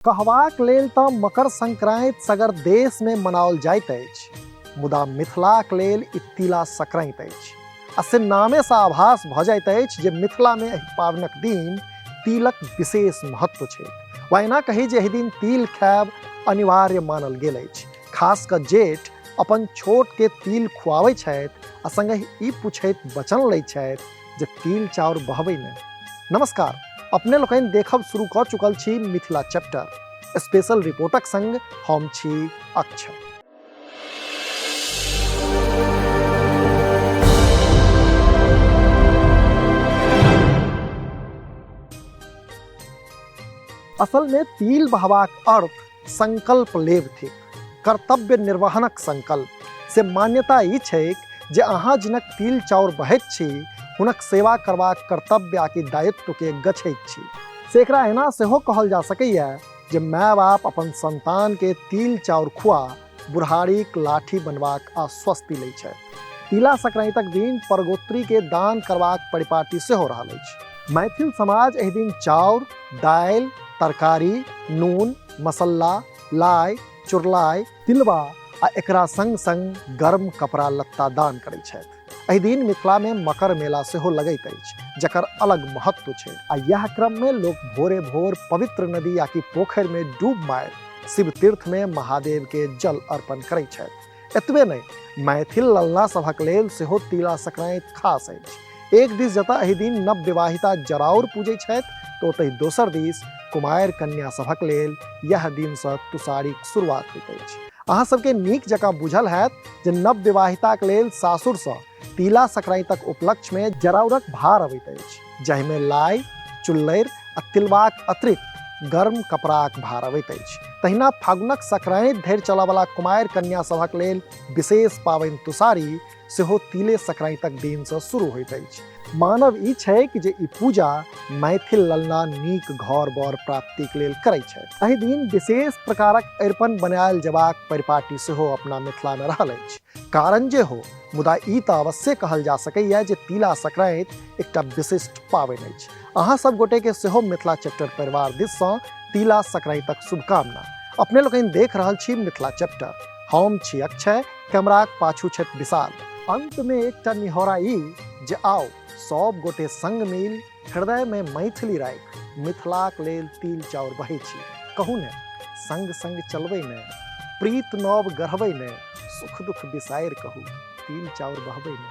कहबाक लेल तऽ मकर संक्रांति सगर देश में मनाओल जाइत अछि, मुदा मिथिलाक लेल ई तिला संक्रांति अछि। आ से नामे सँ आभास भऽ जाइत अछि जे मिथिला में एहि पावनक दिन तिलक विशेष महत्व छै। वा एना कही जे एहि दिन तिल खायब अनिवार्य मानल गेल अछि। खास कऽ जेठ अपन छोट के तिल खुआबै छथि आ संगहि ई पूछैत वचन लैत छथि जे तिल चाउर बहबै ने। नमस्कार, अपने लोकनि देखब शुरू कऽ चुकल छी मिथिला चैप्टर स्पेशल रिपोर्टक संग हम छी अक्षय। असल में तिल बहबाक अर्थ संकल्प लेब थिक, कर्तव्य निर्वहनक संकल्प। से मान्यता ई छैक जे अहाँ जिनक तिल चाउर बहैत छी हुनक सेवा करबाक कर्तव्य आकि दायित्व के गछैत छी। से एकरा एना सेहो कहल जा सकैया जे माय बाप अपन संतान के तिल चाउर खुआ बुढ़ारीक लाठी बनबाक आश्वस्ति लै छथि। तिला संक्रांतिक दिन परगोत्री के दान करबाक परिपाटी सेहो रहल अछि। मैथिल समाज एहि दिन चाउर, दालि, तरकारी, नून, मसल्ला, लाइ, चुरलाई, तिलबा आ एकरा संग संग गर्म कपड़ा लत्ता दान करैत छथि। एहि दिन मिथिला में मकर मेला सेहो लगैत अछि, जकर अलग महत्व छै। आ यह क्रम में लोग भोरे भोर पवित्र नदी आकि पोखरि में डूब मारि शिव तीर्थ में महादेव के जल अर्पण करैत छथि। एतबे नहि, मैथिल लल्ला सभक लेल सेहो तिला संक्रांति खास अछि। एक दिस जतऽ एहि दिन नव विवाहिता जराउर पूजै छथि तऽ ओतहि दोसर दिस कुमारि कन्या सभक लेल यह दिन सँ तुषारीक शुरुआत होइत अछि। अहाँ सबके नीक जकाँ बुझल हैत जे नव विवाहिताक लेल सासुर सँ तिला संक्रांतिक उपलक्ष्य में जराउरक भार अबैत अछि, जाहि में लाई, चुल्लरि आ तिलबाक अतिरिक्त गर्म कपड़ाक भार अबैत अछि। तहिना फागुनक संक्रांति धरि चलयवला कुमारि कन्या सभक लेल विशेष पाबनि तुषारी सेहो तिले संक्रांतिक दिन सँ शुरू होइत अछि। मानव ई छै कि जे ई पूजा मैथिल लल्ला नीक घर बर प्राप्तिक लेल करैत छथि। एहि दिन विशेष प्रकारक अरिपन बनायल जेबाक परिपाटी सेहो अपना मिथिला में रहल अछि। कारण जे हो, मुदा ई तऽ अवश्य कहल जा सकैया जे तिला संक्रांति एकटा विशिष्ट पाबनि अछि। अहाँ सब गोटे के सेहो मिथिला चैप्टर परिवार दिस सँ तिला संक्रांतिक शुभकामना। अपने लोकनि देख रहल छी मिथिला चैप्टर। हम छी अक्षय, कैमराक पाछू छथि विशाल। अंत में एकटा निहोरा ई जे आओ सब गोटे संग मिल हृदय में मैथिली राखि मिथिलाक लेल तिल चाउर बहै छी। कहू ने, संग संग चलबै ने, प्रीत नव गढ़बै ने, सुख दुख बिसारि कहू तिल चाउर बहबै ने।